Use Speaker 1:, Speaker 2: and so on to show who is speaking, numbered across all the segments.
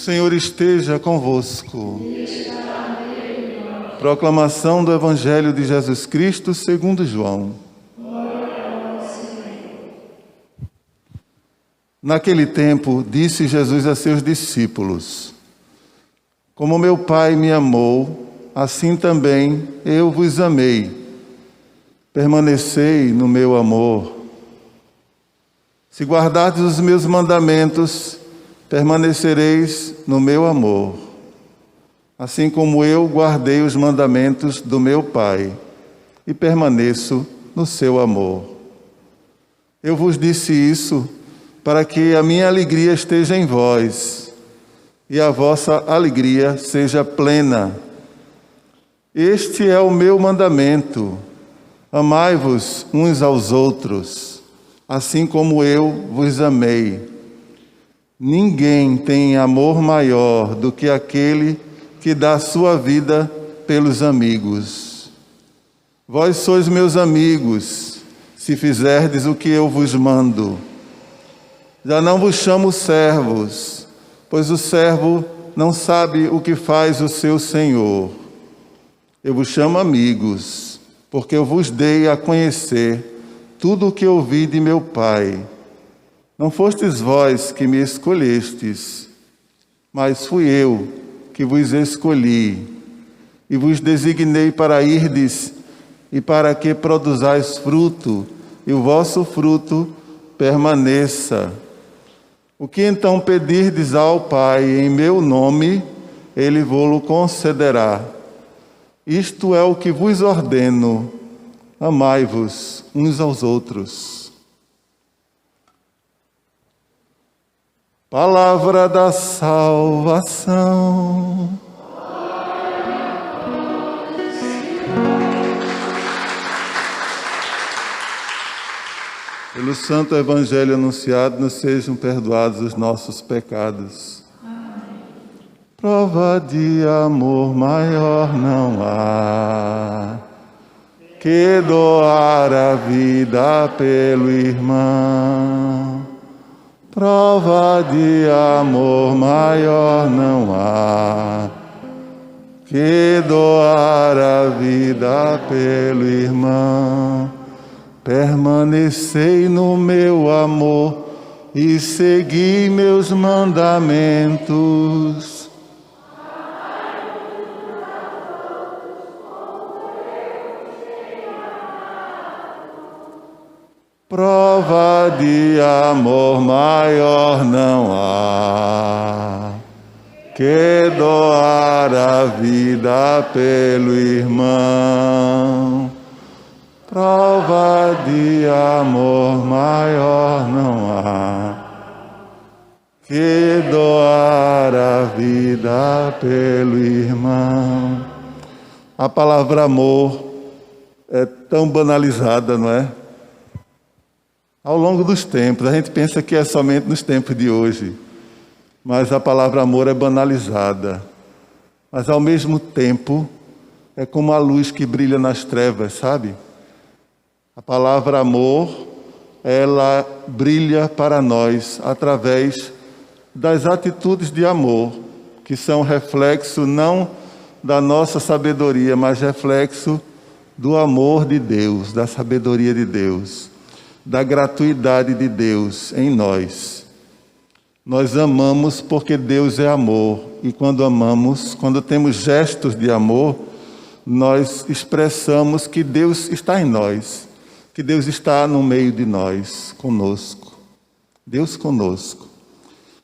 Speaker 1: Senhor esteja convosco. Proclamação do Evangelho de Jesus Cristo segundo João. Naquele tempo, disse Jesus a seus discípulos: Como meu Pai me amou, assim também eu vos amei. Permanecei no meu amor. Se guardardes os meus mandamentos, permanecereis no meu amor, assim como eu guardei os mandamentos do meu Pai e permaneço no seu amor. Eu vos disse isso para que a minha alegria esteja em vós e a vossa alegria seja plena. Este é o meu mandamento: amai-vos uns aos outros, assim como eu vos amei. Ninguém tem amor maior do que aquele que dá sua vida pelos amigos. Vós sois meus amigos, se fizerdes o que eu vos mando. Já não vos chamo servos, pois o servo não sabe o que faz o seu senhor. Eu vos chamo amigos, porque eu vos dei a conhecer tudo o que ouvi de meu Pai. Não fostes vós que me escolhestes, mas fui eu que vos escolhi e vos designei para irdes e para que produzais fruto, e o vosso fruto permaneça. O que então pedirdes ao Pai em meu nome, Ele vô-lo concederá. Isto é o que vos ordeno: amai-vos uns aos outros. Palavra da salvação. Pelo Santo Evangelho anunciado, nos sejam perdoados os nossos pecados. Prova de amor maior não há que doar a vida pelo irmão. Prova de amor maior não há que doar a vida pelo irmão. Permanecei no meu amor e segui meus mandamentos. Prova de amor maior não há que doar a vida pelo irmão. Prova de amor maior não há que doar a vida pelo irmão. A palavra amor é tão banalizada, não é? Ao longo dos tempos, a gente pensa que é somente nos tempos de hoje, mas a palavra amor é banalizada. Mas ao mesmo tempo, é como a luz que brilha nas trevas, sabe? A palavra amor, ela brilha para nós através das atitudes de amor, que são reflexo não da nossa sabedoria, mas reflexo do amor de Deus, da sabedoria de Deus, da gratuidade de Deus em nós. Nós amamos porque Deus é amor, e quando amamos, quando temos gestos de amor, nós expressamos que Deus está em nós, que Deus está no meio de nós, conosco. Deus conosco.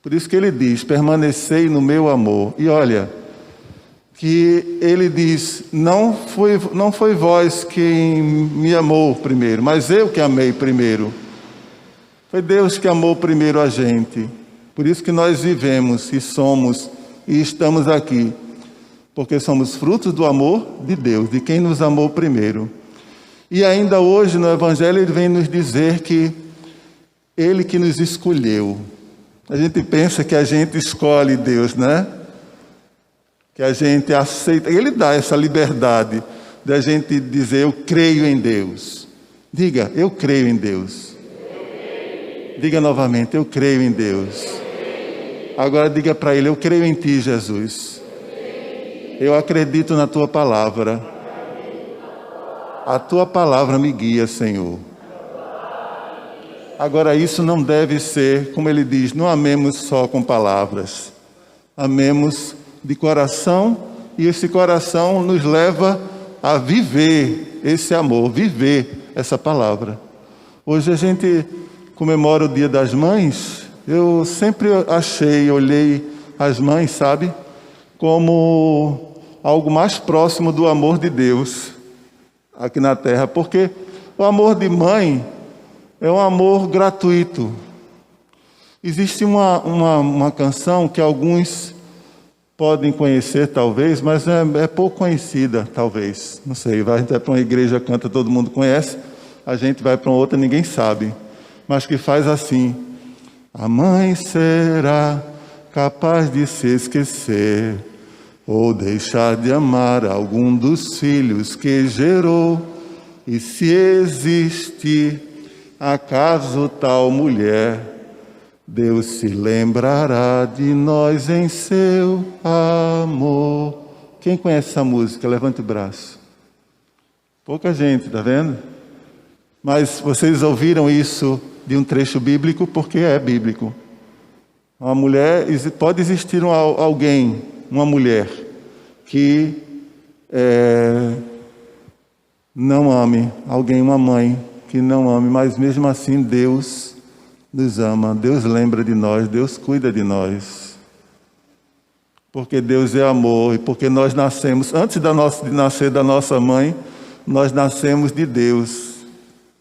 Speaker 1: Por isso que Ele diz: permanecei no meu amor. E olha, que Ele diz: não foi vós quem me amou primeiro, mas eu que amei primeiro. Foi Deus que amou primeiro a gente. Por isso que nós vivemos e somos e estamos aqui, porque somos frutos do amor de Deus, de quem nos amou primeiro. E ainda hoje no Evangelho Ele vem nos dizer que Ele que nos escolheu. A gente pensa que a gente escolhe Deus, né? Que a gente aceita. Ele dá essa liberdade de a gente dizer: eu creio em Deus. Diga: eu creio em Deus. Diga novamente: eu creio em Deus. Agora diga para ele: eu creio em ti, Jesus. Eu acredito na tua palavra. A tua palavra me guia, Senhor. Agora isso não deve ser, como ele diz, não amemos só com palavras. Amemos de coração, e esse coração nos leva a viver esse amor, viver essa palavra. Hoje a gente comemora o Dia das Mães. Eu sempre olhei as mães, sabe, como algo mais próximo do amor de Deus aqui na terra, porque o amor de mãe é um amor gratuito. Existe uma canção que alguns podem conhecer, talvez, mas é pouco conhecida, talvez. Não sei, a gente vai para uma igreja, canta, todo mundo conhece. A gente vai para uma outra, ninguém sabe. Mas que faz assim: a mãe será capaz de se esquecer ou deixar de amar algum dos filhos que gerou. E se existir acaso tal mulher, Deus se lembrará de nós em seu amor. Quem conhece essa música? Levante o braço. Pouca gente, tá vendo? Mas vocês ouviram isso de um trecho bíblico porque é bíblico. Uma mulher, pode existir alguém, uma mulher, que não ame, alguém, uma mãe, que não ame, mas mesmo assim Deus nos ama, Deus lembra de nós, Deus cuida de nós. Porque Deus é amor e porque nós nascemos, antes de nascer da nossa mãe, nós nascemos de Deus.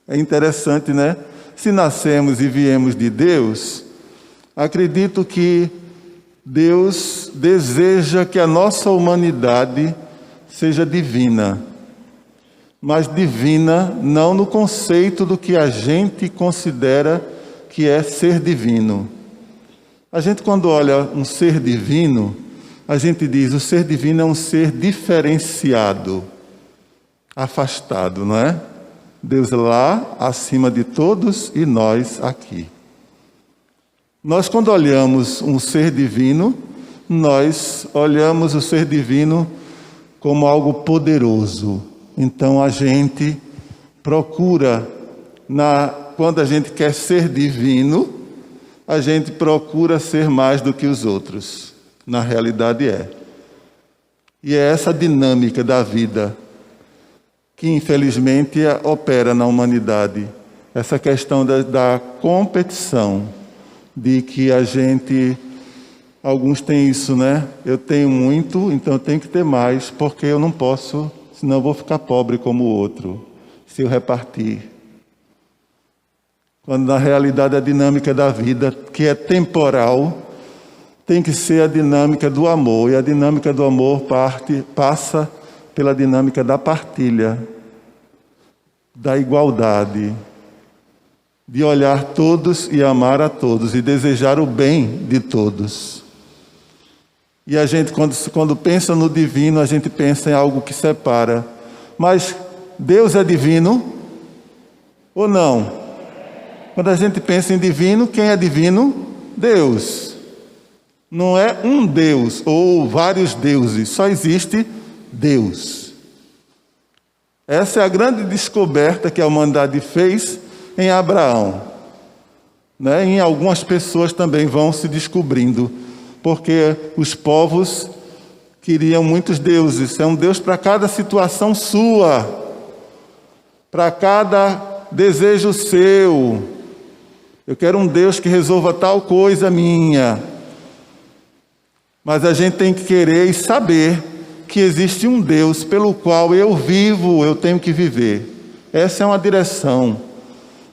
Speaker 1: É interessante, né? Se nascemos e viemos de Deus, acredito que Deus deseja que a nossa humanidade seja divina. Mas divina não no conceito do que a gente considera que é ser divino. A gente, quando olha um ser divino, a gente diz: o ser divino é um ser diferenciado, afastado, não é? Deus lá acima de todos e nós aqui. Nós, quando olhamos um ser divino, nós olhamos o ser divino como algo poderoso. Então a gente procura, quando a gente quer ser divino, a gente procura ser mais do que os outros. Na realidade é. E é essa dinâmica da vida que infelizmente opera na humanidade. Essa questão da competição, de que a gente, alguns têm isso, né? Eu tenho muito, então eu tenho que ter mais, porque eu não posso, senão eu vou ficar pobre como o outro, se eu repartir. Quando na realidade a dinâmica da vida, que é temporal, tem que ser a dinâmica do amor, e a dinâmica do amor passa pela dinâmica da partilha, da igualdade, de olhar todos e amar a todos, e desejar o bem de todos. E a gente, quando pensa no divino, a gente pensa em algo que separa. Mas Deus é divino ou não? Quando a gente pensa em divino, quem é divino? Deus. Não é um Deus ou vários deuses, só existe Deus. Essa é a grande descoberta que a humanidade fez em Abraão, né? Em algumas pessoas também vão se descobrindo, porque os povos queriam muitos deuses. É um Deus para cada situação sua, para cada desejo seu. Eu quero um Deus que resolva tal coisa minha. Mas a gente tem que querer e saber que existe um Deus pelo qual eu vivo, eu tenho que viver. Essa é uma direção.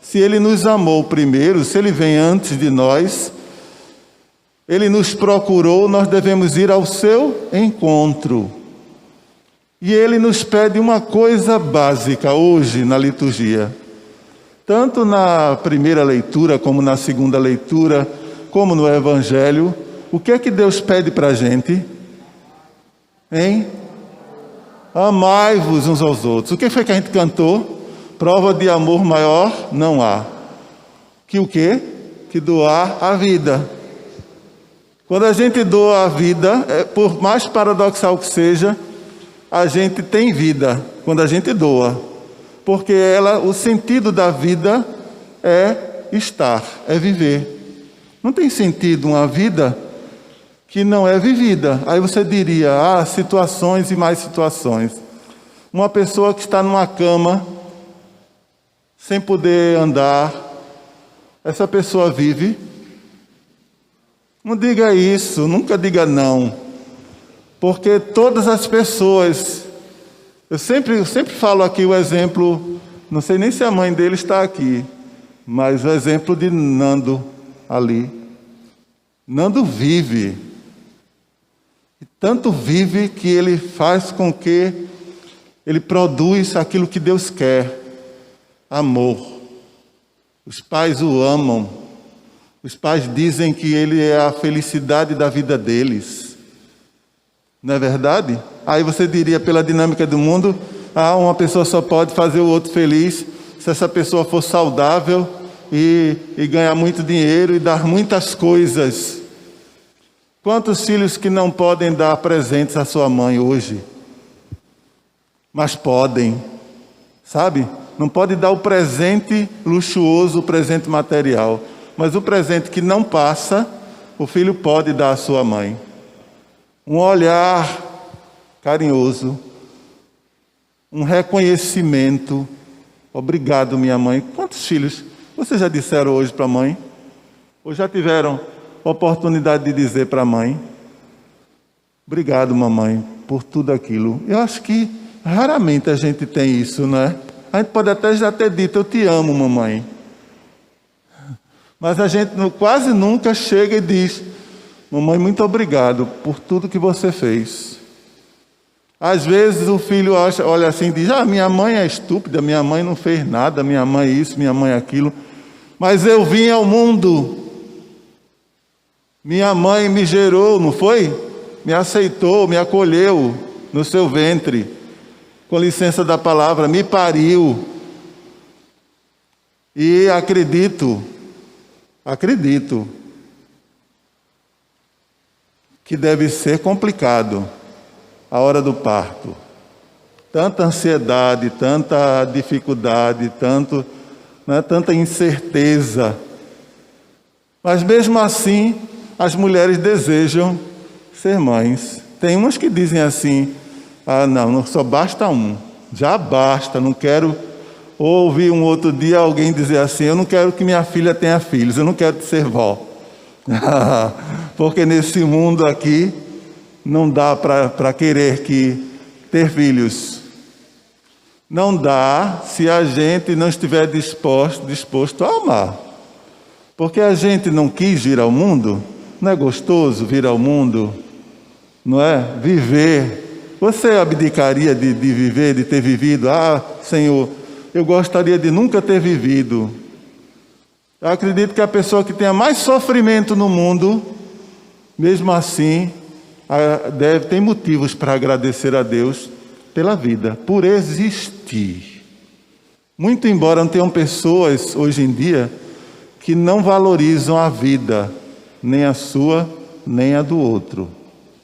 Speaker 1: Se Ele nos amou primeiro, se Ele vem antes de nós, Ele nos procurou, nós devemos ir ao seu encontro. E Ele nos pede uma coisa básica hoje na liturgia. Tanto na primeira leitura, como na segunda leitura, como no Evangelho. O que é que Deus pede para a gente? Hein? Amai-vos uns aos outros. O que foi que a gente cantou? Prova de amor maior não há. Que o quê? Que doar a vida. Quando a gente doa a vida, por mais paradoxal que seja, a gente tem vida quando a gente doa. Porque o sentido da vida é estar, é viver. Não tem sentido uma vida que não é vivida. Aí você diria, situações e mais situações. Uma pessoa que está numa cama, sem poder andar, essa pessoa vive? Não diga isso, nunca diga não. Porque todas as pessoas... Eu sempre falo aqui o exemplo, não sei nem se a mãe dele está aqui, mas o exemplo de Nando ali. Nando vive. E tanto vive que ele faz com que ele produz aquilo que Deus quer. Amor. Os pais o amam. Os pais dizem que ele é a felicidade da vida deles. Não é verdade? Aí você diria, pela dinâmica do mundo, uma pessoa só pode fazer o outro feliz se essa pessoa for saudável e ganhar muito dinheiro e dar muitas coisas. Quantos filhos que não podem dar presentes à sua mãe hoje? Mas podem, sabe? Não pode dar o presente luxuoso, o presente material. Mas o presente que não passa, o filho pode dar à sua mãe. Um olhar carinhoso, um reconhecimento. Obrigado, minha mãe. Quantos filhos vocês já disseram hoje para a mãe? Ou já tiveram oportunidade de dizer para a mãe? Obrigado, mamãe, por tudo aquilo. Eu acho que raramente a gente tem isso, não é? A gente pode até já ter dito, eu te amo, mamãe. Mas a gente quase nunca chega e diz, mamãe, muito obrigado por tudo que você fez. Às vezes o filho olha assim e diz, minha mãe é estúpida, minha mãe não fez nada, minha mãe isso, minha mãe aquilo. Mas eu vim ao mundo. Minha mãe me gerou, não foi? Me aceitou, me acolheu no seu ventre. Com licença da palavra, me pariu. E acredito que deve ser complicado a hora do parto. Tanta ansiedade, tanta dificuldade, tanta incerteza. Mas mesmo assim, as mulheres desejam ser mães. Tem umas que dizem assim, não, só basta um, já basta, não quero... Ouvi um outro dia alguém dizer assim, eu não quero que minha filha tenha filhos, eu não quero ser vó. Porque nesse mundo aqui, não dá para querer ter filhos. Não dá se a gente não estiver disposto a amar. Porque a gente não quis vir ao mundo, não é gostoso vir ao mundo, não é? Viver. Você abdicaria de viver, de ter vivido? Senhor, eu gostaria de nunca ter vivido. Eu acredito que a pessoa que tenha mais sofrimento no mundo, mesmo assim, tem motivos para agradecer a Deus pela vida, por existir. Muito embora não tenham pessoas hoje em dia que não valorizam a vida, nem a sua, nem a do outro.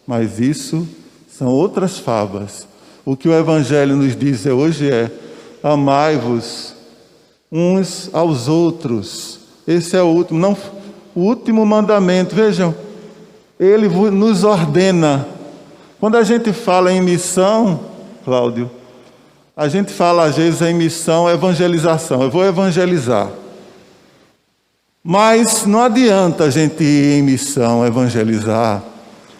Speaker 1: Mas isso são outras favas. O que o Evangelho nos diz hoje é: amai-vos uns aos outros. Esse é o último mandamento. Vejam, ele nos ordena. Quando a gente fala em missão, Cláudio, a gente fala às vezes em missão, evangelização. Eu vou evangelizar. Mas não adianta a gente ir em missão, evangelizar,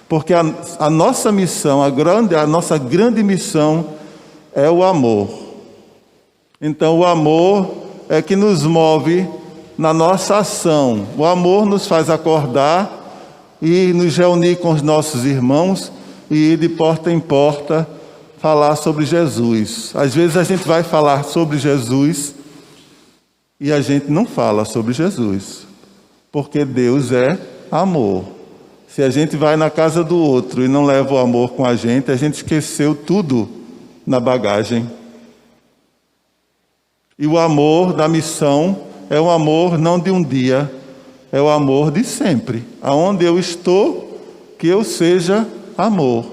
Speaker 1: porque a nossa missão, a nossa grande missão é o amor. Então o amor é que nos move na nossa ação. O amor nos faz acordar e nos reunir com os nossos irmãos e ir de porta em porta falar sobre Jesus. Às vezes a gente vai falar sobre Jesus e a gente não fala sobre Jesus, porque Deus é amor. Se a gente vai na casa do outro e não leva o amor com a gente esqueceu tudo na bagagem. E o amor da missão é o amor não de um dia, é o amor de sempre. Aonde eu estou, que eu seja amor.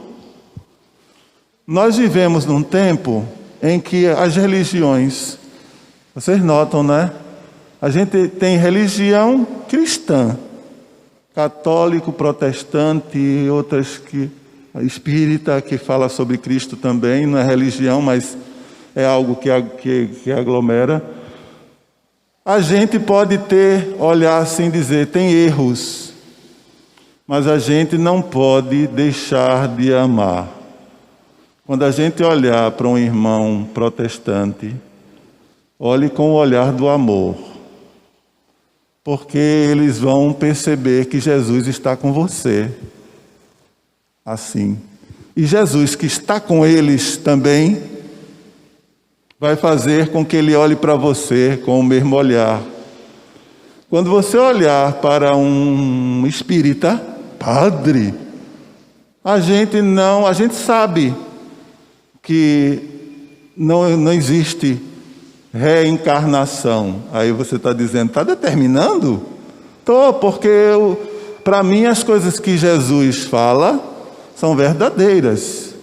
Speaker 1: Nós vivemos num tempo em que as religiões, vocês notam, né? A gente tem religião cristã, católico, protestante e outras espírita, que fala sobre Cristo também, não é religião, mas é algo que aglomera. A gente pode olhar assim e dizer, tem erros, mas a gente não pode deixar de amar. Quando a gente olhar para um irmão protestante, olhe com o olhar do amor, porque eles vão perceber que Jesus está com você, assim. E Jesus, que está com eles também, vai fazer com que ele olhe para você com o mesmo olhar. Quando você olhar para um espírita, padre, a gente sabe que não existe reencarnação. Aí você está dizendo, está determinando? Estou, porque para mim as coisas que Jesus fala são verdadeiras.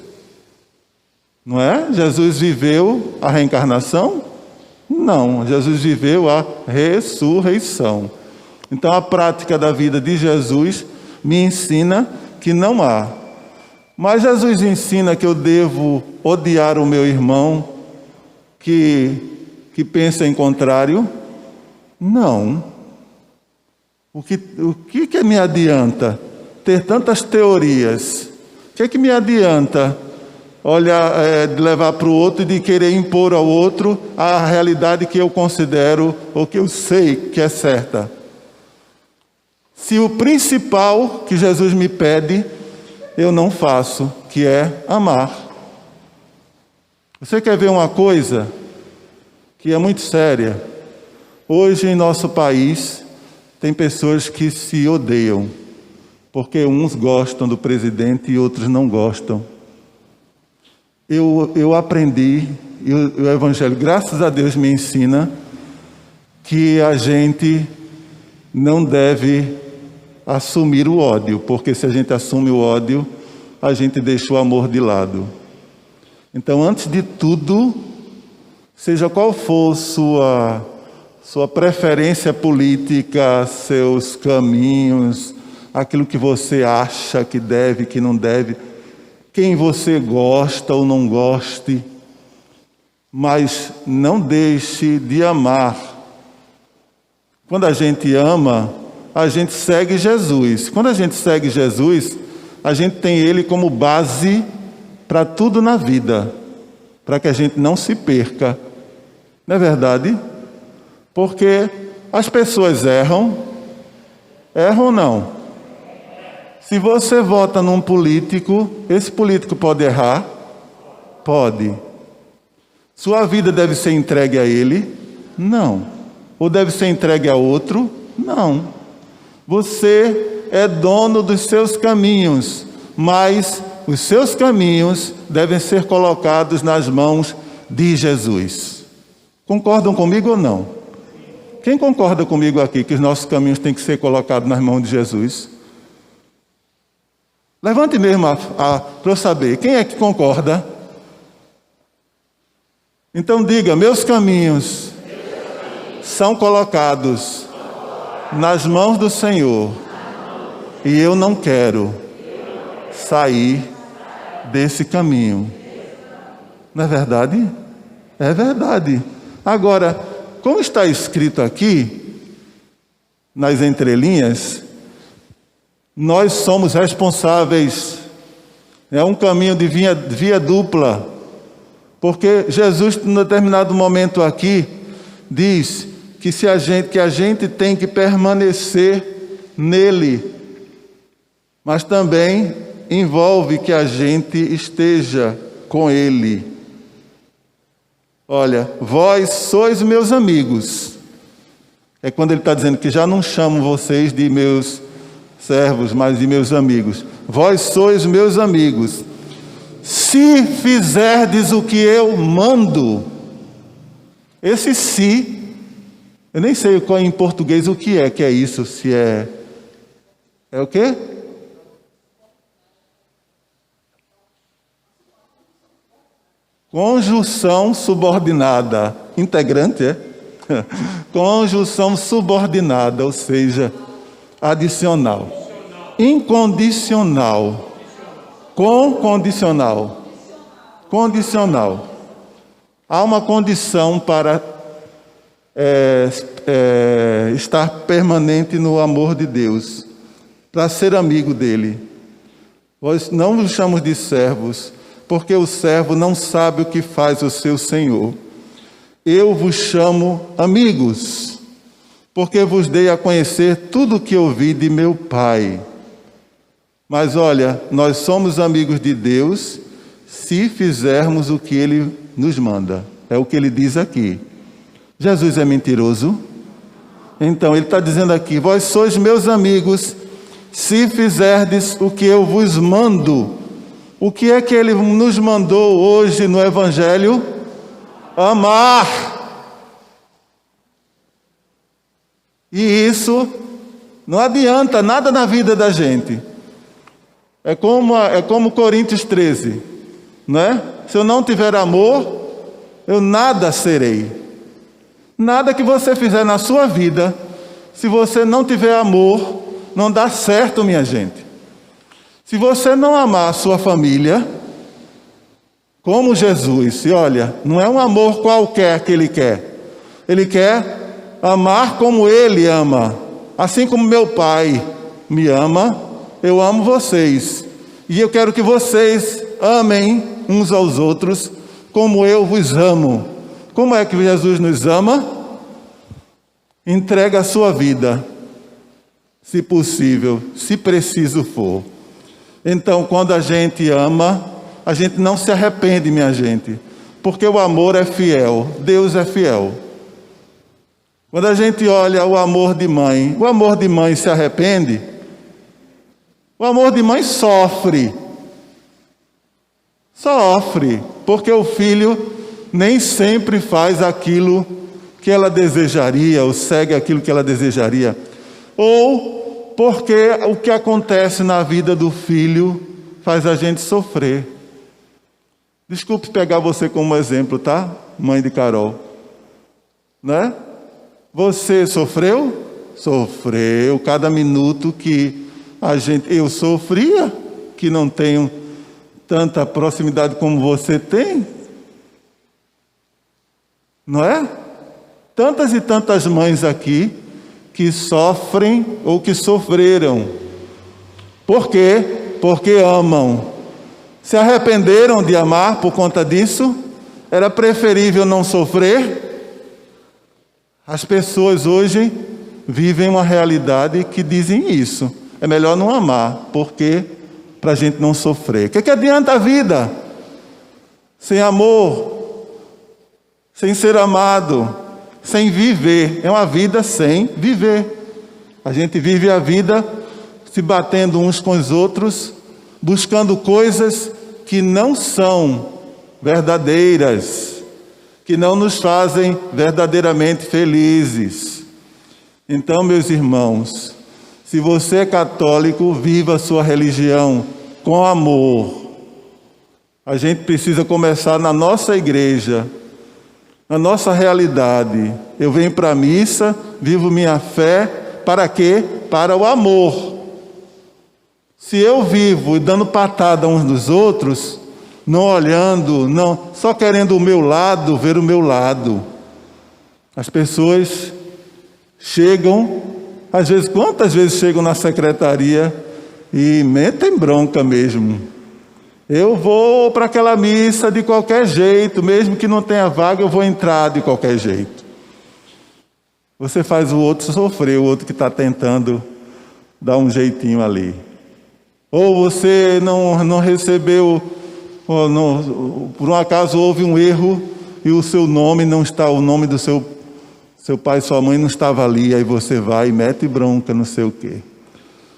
Speaker 1: Não é? Jesus viveu a reencarnação? Não, Jesus viveu a ressurreição. Então a prática da vida de Jesus me ensina que não há. Mas Jesus ensina que eu devo odiar o meu irmão que pensa em contrário? Não. O que me adianta ter tantas teorias? O que me adianta de levar para o outro e de querer impor ao outro a realidade que eu considero ou que eu sei que é certa? Se o principal que Jesus me pede, eu não faço, que é amar. Você quer ver uma coisa que é muito séria? Hoje em nosso país tem pessoas que se odeiam, porque uns gostam do presidente e outros não gostam. Eu aprendi, e o Evangelho, graças a Deus, me ensina que a gente não deve assumir o ódio, porque se a gente assume o ódio, a gente deixa o amor de lado. Então, antes de tudo, seja qual for sua preferência política, seus caminhos, aquilo que você acha que deve, que não deve, quem você gosta ou não goste, mas não deixe de amar. Quando a gente ama, a gente segue Jesus. Quando a gente segue Jesus, a gente tem Ele como base para tudo na vida, para que a gente não se perca. Não é verdade? Porque as pessoas erram ou não? Se você vota num político, esse político pode errar? Pode. Sua vida deve ser entregue a ele? Não. Ou deve ser entregue a outro? Não. Você é dono dos seus caminhos, mas os seus caminhos devem ser colocados nas mãos de Jesus. Concordam comigo ou não? Quem concorda comigo aqui que os nossos caminhos têm que ser colocados nas mãos de Jesus? Levante mesmo para eu saber. Quem é que concorda? Então diga, meus caminhos são colocados nas mãos do Senhor, e eu não quero sair desse caminho. Não é verdade? É verdade. Agora, como está escrito aqui, nas entrelinhas, nós somos responsáveis. É um caminho de via dupla, porque Jesus, em determinado momento aqui, diz que a gente tem que permanecer nele, mas também envolve que a gente esteja com ele. Olha, vós sois meus amigos. É quando ele está dizendo que já não chamo vocês de meus servos, mas de meus amigos. Vós sois meus amigos, se fizerdes o que eu mando. Esse se, eu nem sei qual em português o que é isso, se é o quê? Conjunção subordinada. Integrante, é? Conjunção subordinada, ou seja, adicional. Incondicional. Condicional. Condicional. Há uma condição para estar permanente no amor de Deus, para ser amigo dele. Nós não nos chamamos de servos, porque o servo não sabe o que faz o seu senhor. Eu vos chamo amigos, porque vos dei a conhecer tudo o que ouvi de meu Pai. Mas olha, nós somos amigos de Deus se fizermos o que Ele nos manda. É o que Ele diz aqui. Jesus é mentiroso? Então, Ele está dizendo aqui, vós sois meus amigos, se fizerdes o que eu vos mando. O que é que Ele nos mandou hoje no Evangelho? Amar. E isso não adianta nada na vida da gente. É como Coríntios 13, né? Se eu não tiver amor, eu nada serei. Nada que você fizer na sua vida, se você não tiver amor, não dá certo, minha gente. Se você não amar a sua família, como Jesus, e olha, não é um amor qualquer que Ele quer. Ele quer amar como Ele ama. Assim como meu Pai me ama, eu amo vocês. E eu quero que vocês amem uns aos outros como eu vos amo. Como é que Jesus nos ama? Entrega a sua vida, se possível, se preciso for. Então, quando a gente ama, a gente não se arrepende, minha gente, porque o amor é fiel, Deus é fiel. Quando a gente olha o amor de mãe se arrepende? O amor de mãe sofre, porque o filho nem sempre faz aquilo que ela desejaria, ou segue aquilo que ela desejaria, ou porque o que acontece na vida do filho faz a gente sofrer. Desculpe pegar você como exemplo, tá? Mãe de Carol. Né? Você sofreu? Sofreu. Cada minuto que eu sofria, que não tenho tanta proximidade como você tem. Não é? Tantas e tantas mães aqui que sofrem ou que sofreram. Por quê? Porque amam. Se arrependeram de amar por conta disso? Era preferível não sofrer? As pessoas hoje vivem uma realidade que dizem isso. É melhor não amar, porque para a gente não sofrer. O que adianta a vida sem amor, sem ser amado, sem viver? É uma vida sem viver. A gente vive a vida se batendo uns com os outros, buscando coisas que não são verdadeiras, que não nos fazem verdadeiramente felizes. Então, meus irmãos, se você é católico, viva a sua religião com amor. A gente precisa começar na nossa igreja, na nossa realidade. Eu venho para a missa, vivo minha fé, para quê? Para o amor. Se eu vivo dando patada uns dos outros, não olhando, não, só querendo o meu lado, ver o meu lado. As pessoas chegam, às vezes, quantas vezes chegam na secretaria e metem bronca mesmo. Eu vou para aquela missa de qualquer jeito, mesmo que não tenha vaga, eu vou entrar de qualquer jeito. Você faz o outro sofrer, o outro que está tentando dar um jeitinho ali. Ou você não recebeu, por um acaso houve um erro e o seu nome não está, o nome do seu pai e sua mãe não estava ali, aí você vai e mete bronca, não sei o quê.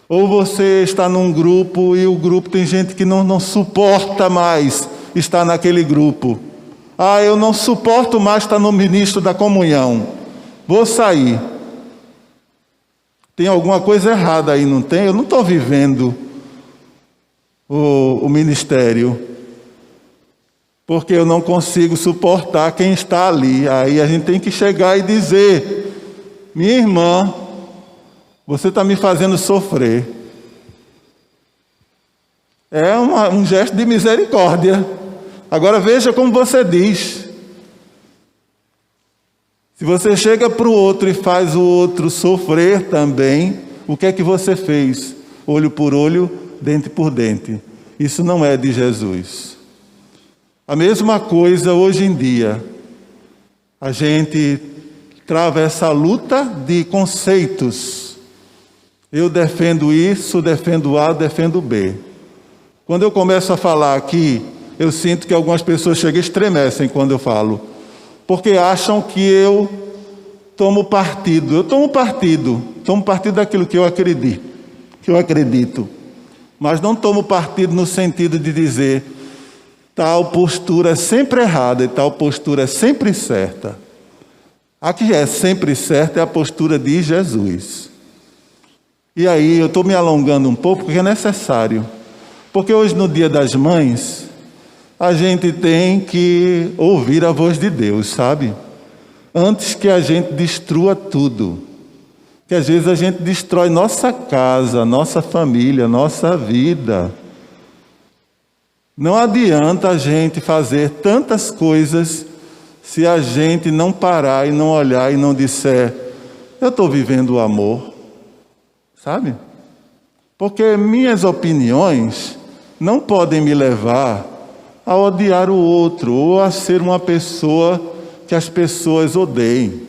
Speaker 1: Ou você está num grupo e o grupo tem gente que não suporta mais estar naquele grupo. Eu não suporto mais estar no ministro da comunhão. Vou sair. Tem alguma coisa errada aí, não tem? Eu não estou vivendo o ministério. porque eu não consigo suportar quem está ali. Aí a gente tem que chegar e dizer: minha irmã, você está me fazendo sofrer. É um gesto de misericórdia. Agora veja como você diz. Se você chega para o outro e faz o outro sofrer também, o que é que você fez? Olho por olho, dente por dente. Isso não é de Jesus. A mesma coisa hoje em dia. A gente trava essa luta de conceitos. Eu defendo isso, defendo A, defendo B. Quando eu começo a falar aqui, eu sinto que algumas pessoas chegam e estremecem quando eu falo, porque acham que eu tomo partido. Eu tomo partido daquilo que eu acredito, mas não tomo partido no sentido de dizer tal postura é sempre errada e tal postura é sempre certa. A que é sempre certa é a postura de Jesus. E aí eu estou me alongando um pouco porque é necessário. Porque hoje, no Dia das Mães, a gente tem que ouvir a voz de Deus, sabe? Antes que a gente destrua tudo. Que às vezes a gente destrói nossa casa, nossa família, nossa vida. Não adianta a gente fazer tantas coisas se a gente não parar e não olhar e não disser: eu estou vivendo o amor, sabe? Porque minhas opiniões não podem me levar a odiar o outro ou a ser uma pessoa que as pessoas odeiem.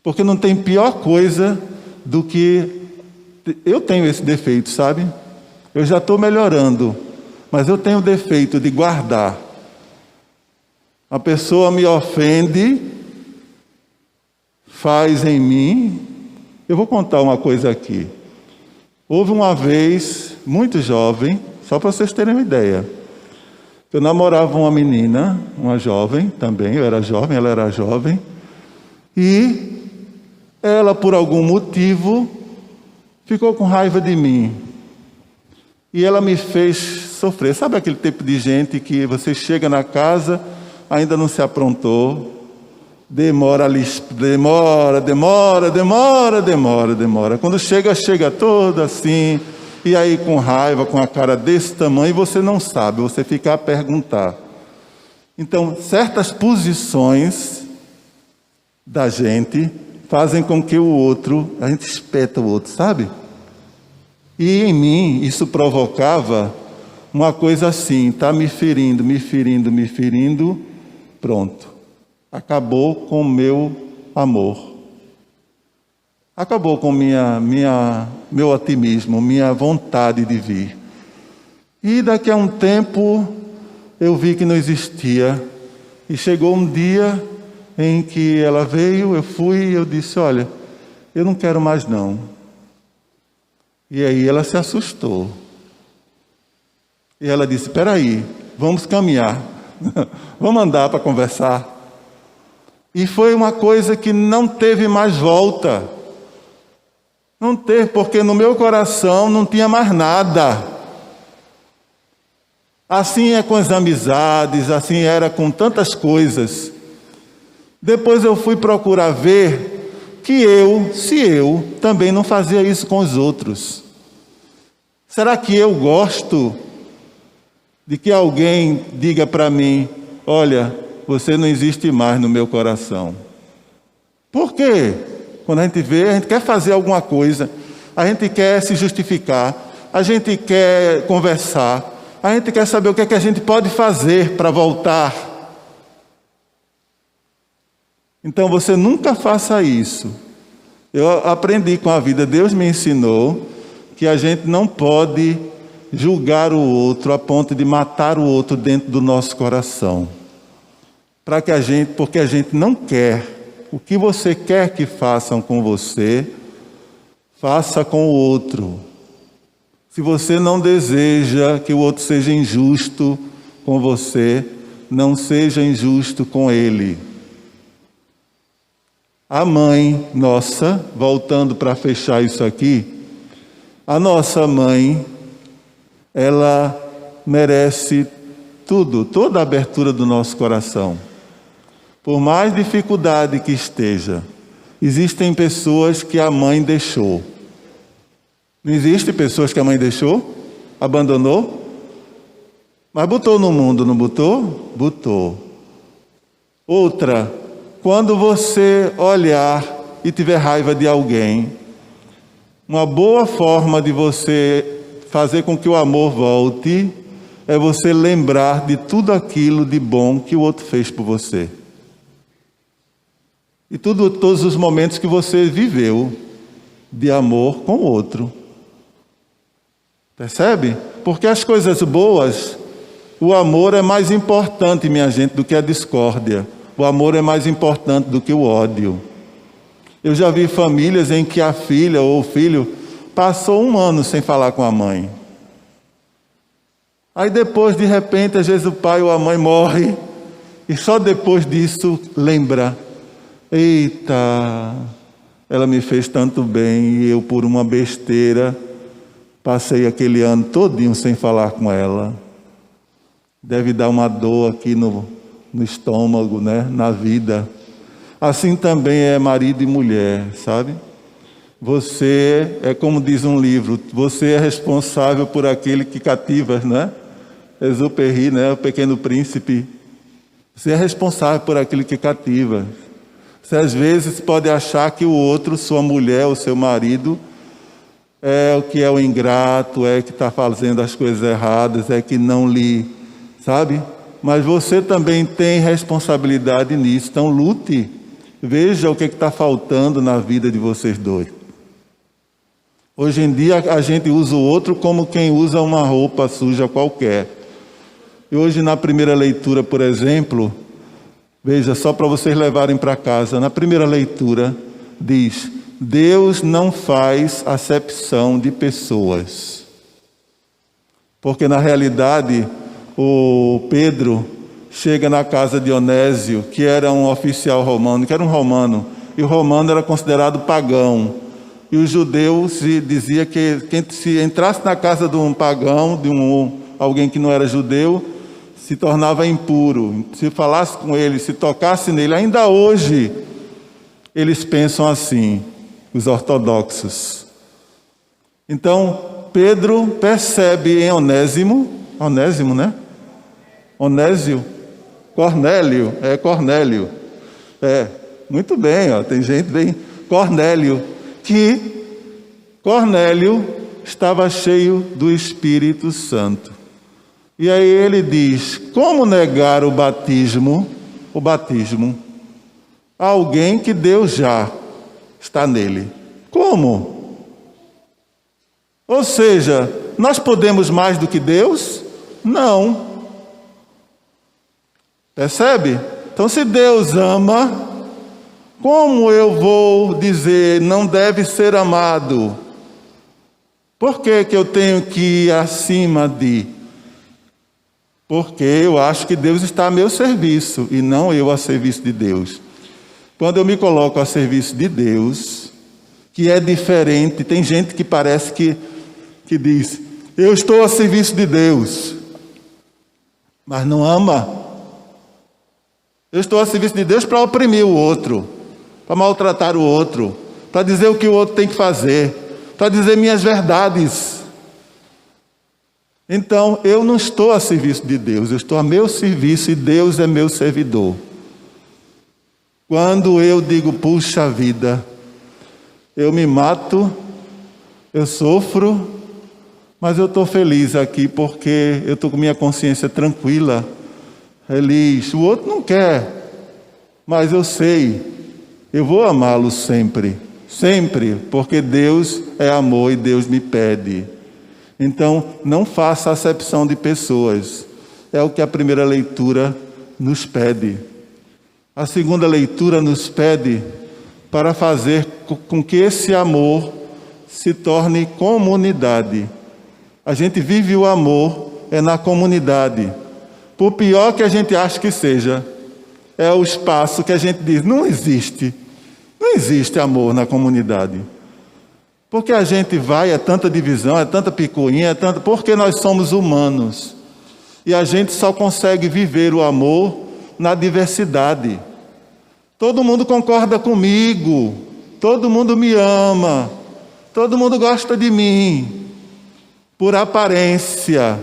Speaker 1: Porque não tem pior coisa do que... Eu tenho esse defeito, sabe? Eu já estou melhorando, mas eu tenho o defeito de guardar. A pessoa me ofende, faz em mim... Eu vou contar uma coisa aqui. Houve uma vez, muito jovem, só para vocês terem uma ideia, eu namorava uma menina, uma jovem também, eu era jovem, ela era jovem, e ela, por algum motivo, ficou com raiva de mim. E ela me fez sofrer. Sabe aquele tipo de gente que você chega na casa, ainda não se aprontou, demora. Quando chega toda assim, e aí com raiva, com a cara desse tamanho, e você não sabe, você fica a perguntar. Então, certas posições da gente fazem com que o outro, a gente espeta o outro, sabe? E em mim isso provocava uma coisa assim: está me ferindo, pronto. Acabou com o meu amor. Acabou com meu otimismo, minha vontade de vir. E daqui a um tempo eu vi que não existia. E chegou um dia em que ela veio, eu fui e eu disse: olha, eu não quero mais não. E aí ela se assustou. E ela disse: espera aí, vamos caminhar. Vamos andar para conversar. E foi uma coisa que não teve mais volta. Não teve, porque no meu coração não tinha mais nada. Assim é com as amizades, assim era com tantas coisas. Depois eu fui procurar ver que se eu também não fazia isso com os outros. Será que eu gosto de que alguém diga para mim: olha, você não existe mais no meu coração? Por quê? Quando a gente vê, a gente quer fazer alguma coisa, a gente quer se justificar, a gente quer conversar, a gente quer saber o que é que a gente pode fazer para voltar. Então você nunca faça isso. Eu aprendi com a vida, Deus me ensinou que a gente não pode julgar o outro a ponto de matar o outro dentro do nosso coração. Porque a gente não quer. O que você quer que façam com você, faça com o outro. Se você não deseja que o outro seja injusto com você, não seja injusto com ele. A mãe nossa, voltando para fechar isso aqui, a nossa mãe, ela merece tudo, toda a abertura do nosso coração. Por mais dificuldade que esteja, existem pessoas que a mãe deixou. Não existe pessoas que a mãe deixou? Abandonou? Mas botou no mundo, não botou? Botou. Outra, quando você olhar e tiver raiva de alguém, uma boa forma de você fazer com que o amor volte é você lembrar de tudo aquilo de bom que o outro fez por você. E todos os momentos que você viveu de amor com o outro. Percebe? Porque as coisas boas, o amor é mais importante, minha gente, do que a discórdia. O amor é mais importante do que o ódio. Eu já vi famílias em que a filha ou o filho passou 1 ano sem falar com a mãe. Aí depois, de repente, às vezes o pai ou a mãe morre e só depois disso lembra: eita, ela me fez tanto bem e eu, por uma besteira, passei aquele ano todinho sem falar com ela. Deve dar uma dor aqui no estômago, né? Na vida. Assim também é marido e mulher, sabe? Você é como diz um livro, você é responsável por aquele que cativa, né? Exupéry, né? O Pequeno Príncipe. Você é responsável por aquele que cativa. Você às vezes pode achar que o outro, sua mulher ou seu marido, é o que é o ingrato, é que está fazendo as coisas erradas, é que não lhe, sabe? Mas você também tem responsabilidade nisso, então lute. Veja o que está faltando na vida de vocês dois. Hoje em dia a gente usa o outro como quem usa uma roupa suja qualquer. E hoje na primeira leitura, por exemplo, veja, só para vocês levarem para casa, na primeira leitura diz: Deus não faz acepção de pessoas. Porque na realidade o Pedro chega na casa de Onésio, que era um oficial romano, que era um romano, e o romano era considerado pagão. E o judeu se dizia que quem se entrasse na casa de um pagão, alguém que não era judeu, se tornava impuro. Se falasse com ele, se tocasse nele, ainda hoje eles pensam assim, os ortodoxos. Então Pedro percebe em Onésimo, né? Onésio, Cornélio, Cornélio. Muito bem, ó, tem gente bem. Cornélio, que Cornélio estava cheio do Espírito Santo. E aí ele diz: como negar o batismo a alguém que Deus já está nele? Como? Ou seja, nós podemos mais do que Deus? Não. Percebe? Então, se Deus ama, como eu vou dizer não deve ser amado? Por que eu tenho que ir acima de? Porque eu acho que Deus está a meu serviço e não eu a serviço de Deus. Quando eu me coloco a serviço de Deus, que é diferente, tem gente que parece que diz: eu estou a serviço de Deus, mas não ama. Eu estou a serviço de Deus para oprimir o outro, para maltratar o outro, para dizer o que o outro tem que fazer, para dizer minhas verdades. Então, eu não estou a serviço de Deus, eu estou a meu serviço e Deus é meu servidor. Quando eu digo, puxa vida, eu me mato, eu sofro, mas eu estou feliz aqui porque eu estou com minha consciência tranquila, feliz. O outro não quer, mas eu sei, eu vou amá-lo sempre, sempre, porque Deus é amor e Deus me pede. Então, não faça acepção de pessoas. É o que a primeira leitura nos pede. A segunda leitura nos pede para fazer com que esse amor se torne comunidade. A gente vive o amor na comunidade. Por pior que a gente ache que seja, é o espaço que a gente diz, não existe amor na comunidade. Porque a gente vai, é tanta divisão, é tanta picuinha, porque nós somos humanos. E a gente só consegue viver o amor na diversidade. Todo mundo concorda comigo, todo mundo me ama, todo mundo gosta de mim, por aparência.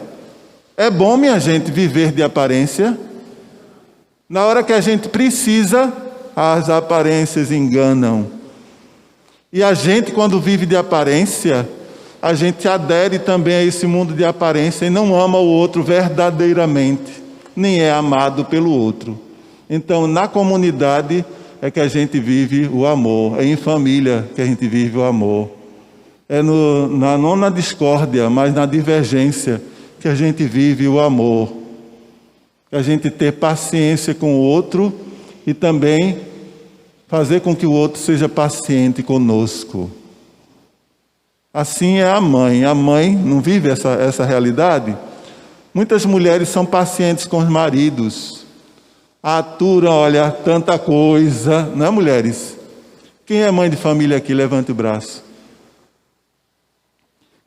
Speaker 1: É bom, minha gente, viver de aparência? Na hora que a gente precisa, as aparências enganam. E a gente, quando vive de aparência, a gente adere também a esse mundo de aparência e não ama o outro verdadeiramente, nem é amado pelo outro. Então, na comunidade é que a gente vive o amor, é em família que a gente vive o amor. É não na discórdia, mas na divergência que a gente vive o amor. A gente ter paciência com o outro e também fazer com que o outro seja paciente conosco. Assim é a mãe. A mãe não vive essa realidade? Muitas mulheres são pacientes com os maridos. Aturam, olha, tanta coisa. Não é, mulheres? Quem é mãe de família aqui? Levante o braço.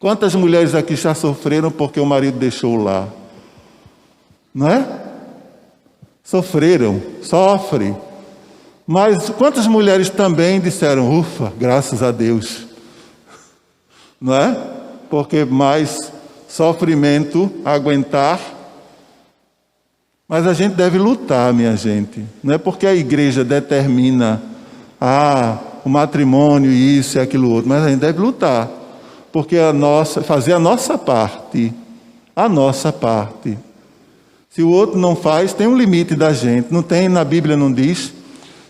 Speaker 1: Quantas mulheres aqui já sofreram porque o marido deixou lá? Não é? Sofreram, sofre. Mas quantas mulheres também disseram, ufa, graças a Deus. Não é? Porque mais sofrimento aguentar. Mas a gente deve lutar, minha gente. Não é porque a igreja determina, o matrimônio, isso e aquilo outro, mas a gente deve lutar. Porque fazer a nossa parte. A nossa parte. Se o outro não faz, tem um limite da gente. Não tem, na Bíblia não diz.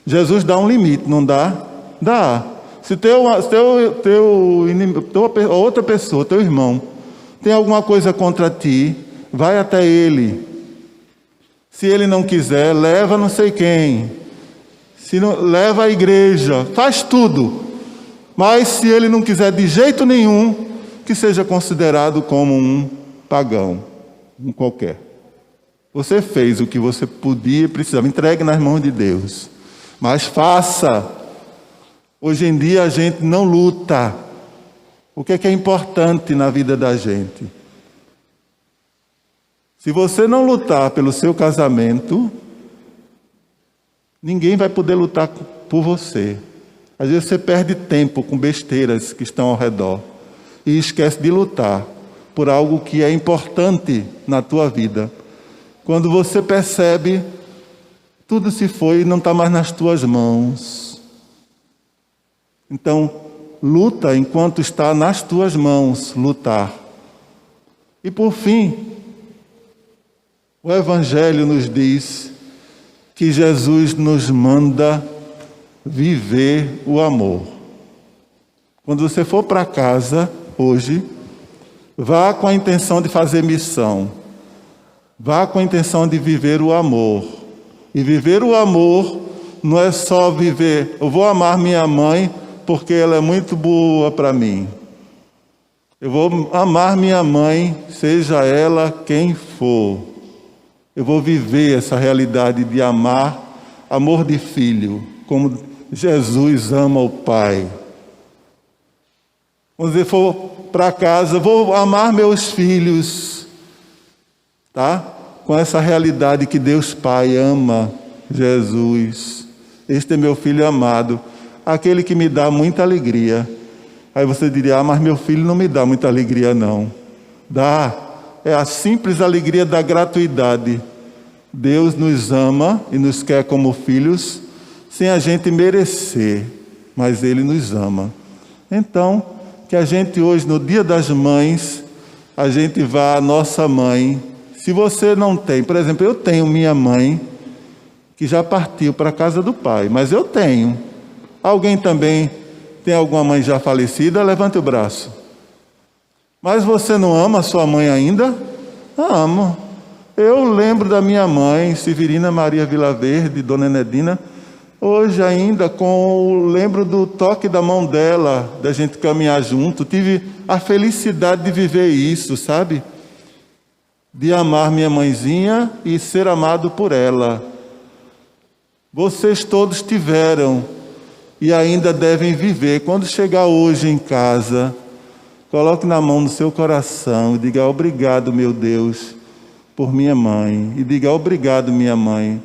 Speaker 1: Jesus dá um limite, não dá? Dá. Se outra pessoa, teu irmão, tem alguma coisa contra ti, vai até ele. Se ele não quiser, leva não sei quem. Se não, leva a igreja, faz tudo. Mas se ele não quiser de jeito nenhum, que seja considerado como um pagão, um qualquer. Você fez o que você podia e precisava, entregue nas mãos de Deus. Mas faça. Hoje em dia a gente não luta. O que é importante na vida da gente? Se você não lutar pelo seu casamento, ninguém vai poder lutar por você. Às vezes você perde tempo com besteiras que estão ao redor e esquece de lutar por algo que é importante na tua vida. Quando você percebe, tudo se foi e não está mais nas tuas mãos. Então, luta enquanto está nas tuas mãos, lutar. E por fim, o Evangelho nos diz que Jesus nos manda viver o amor. Quando você for para casa hoje, vá com a intenção de fazer missão. Vá com a intenção de viver o amor. E viver o amor não é só viver, eu vou amar minha mãe porque ela é muito boa para mim. Eu vou amar minha mãe, seja ela quem for. Eu vou viver essa realidade de amar, amor de filho, como Jesus ama o Pai. Quando você for para casa, vou amar meus filhos, tá? Com essa realidade que Deus Pai ama Jesus. Este é meu filho amado, aquele que me dá muita alegria. Aí você diria, mas meu filho não me dá muita alegria não. Dá, é a simples alegria da gratuidade. Deus nos ama e nos quer como filhos, sem a gente merecer, mas Ele nos ama. Então, que a gente hoje, no Dia das Mães, a gente vá à nossa mãe. Se você não tem, por exemplo, eu tenho minha mãe, que já partiu para a casa do Pai, mas eu tenho. Alguém também tem alguma mãe já falecida? Levante o braço. Mas você não ama a sua mãe ainda? Amo. Eu lembro da minha mãe, Severina Maria Vilaverde, Dona Enedina, hoje ainda, lembro do toque da mão dela, da gente caminhar junto. Tive a felicidade de viver isso, sabe? De amar minha mãezinha e ser amado por ela. Vocês todos tiveram e ainda devem viver. Quando chegar hoje em casa, coloque na mão no seu coração e diga, obrigado, meu Deus, por minha mãe e diga: obrigado, minha mãe,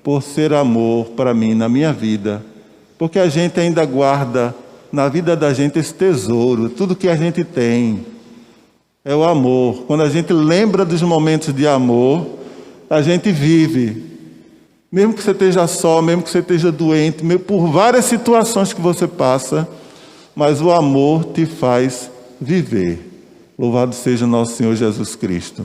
Speaker 1: por ser amor para mim na minha vida. Porque a gente ainda guarda na vida da gente esse tesouro, tudo que a gente tem é o amor. Quando a gente lembra dos momentos de amor, a gente vive. Mesmo que você esteja só, mesmo que você esteja doente, mesmo por várias situações que você passa, mas o amor te faz viver. Louvado seja nosso Senhor Jesus Cristo.